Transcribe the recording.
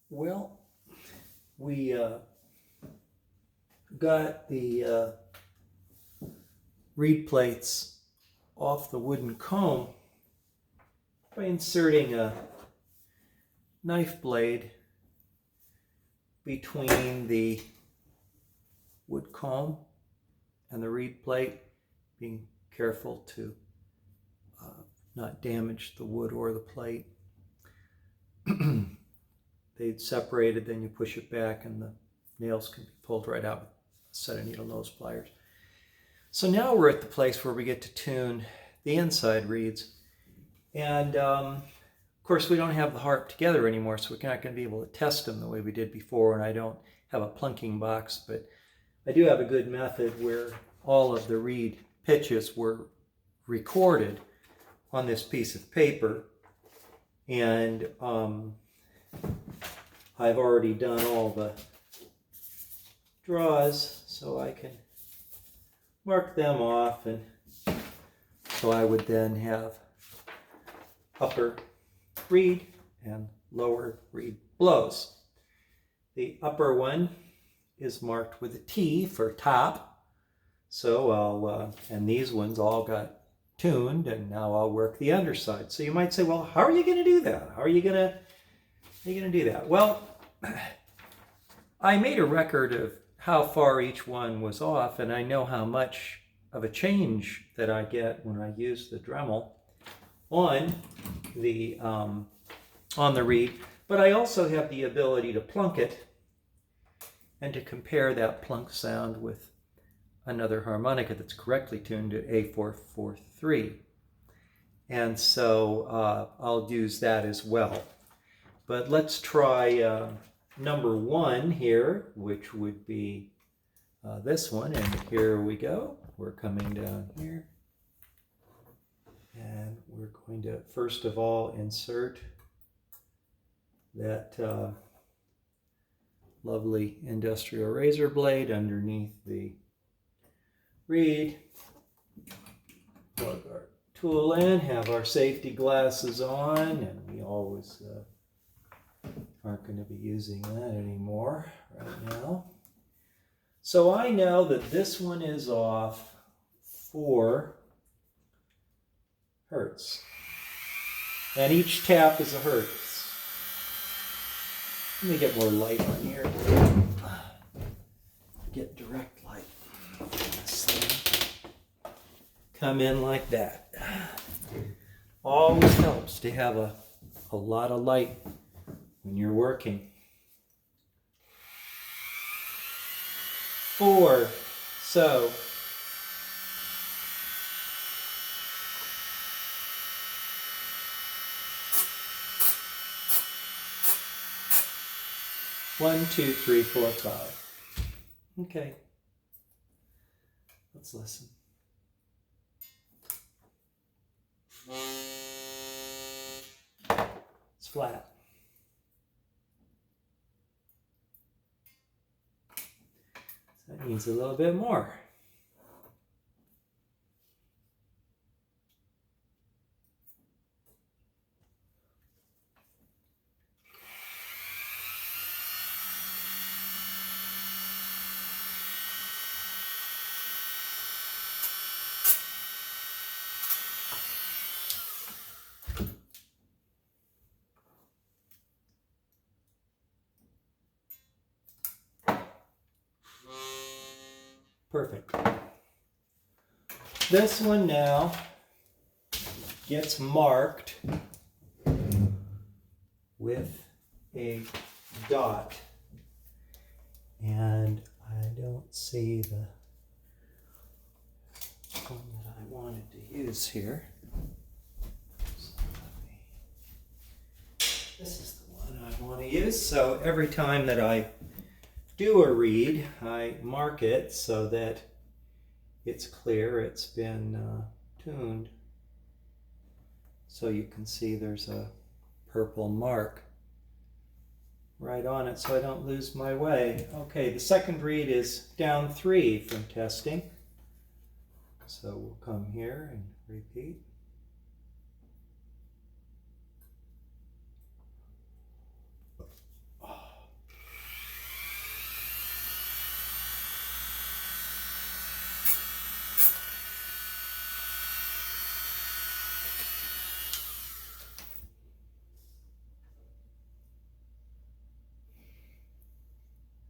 Well, we got the reed plates off the wooden comb by inserting a knife blade between the wood comb and the reed plate, being careful to not damage the wood or the plate. They'd separated, then you push it back and the nails can be pulled right out with a set of needle nose pliers. So now we're at the place where we get to tune the inside reeds. And of course we don't have the harp together anymore, so we're not going to be able to test them the way we did before, and I don't have a plunking box, but I do have a good method where all of the reed pitches were recorded on this piece of paper, and I've already done all the draws, so I can mark them off, and so I would then have upper reed and lower reed blows. The upper one is marked with a T for top, so I'll, and these ones all got tuned, and now I'll work the underside. So you might say, well, how are you going to do that? How are you going to do that? Well, I made a record of how far each one was off, and I know how much of a change that I get when I use the dremmel on the reed, but I also have the ability to plunk it and to compare that plunk sound with another harmonica that's correctly tuned at A443. And so I'll use that as well. But let's try number one here, which would be this one. And here we go. We're coming down here. And we're going to, first of all, insert that lovely industrial razor blade underneath the reed. Plug our tool in, have our safety glasses on, and we always aren't going to be using that anymore right now. So I know that this one is off 4 hertz, and each tap is a hertz. Let me get more light on here. Get direct light. This thing. Come in like that. Always helps to have a lot of light when you're working. 4. So. One, 2, 3, 4, 5. Okay. Let's listen. It's flat. So that needs a little bit more. Perfect. This one now gets marked with a dot, and I don't see the one that I wanted to use here. So this is the one I want to use. So every time that I do a reed, I mark it so that it's clear it's been tuned. So you can see there's a purple mark right on it so I don't lose my way. Okay, the second reed is down 3 from testing. So we'll come here and repeat.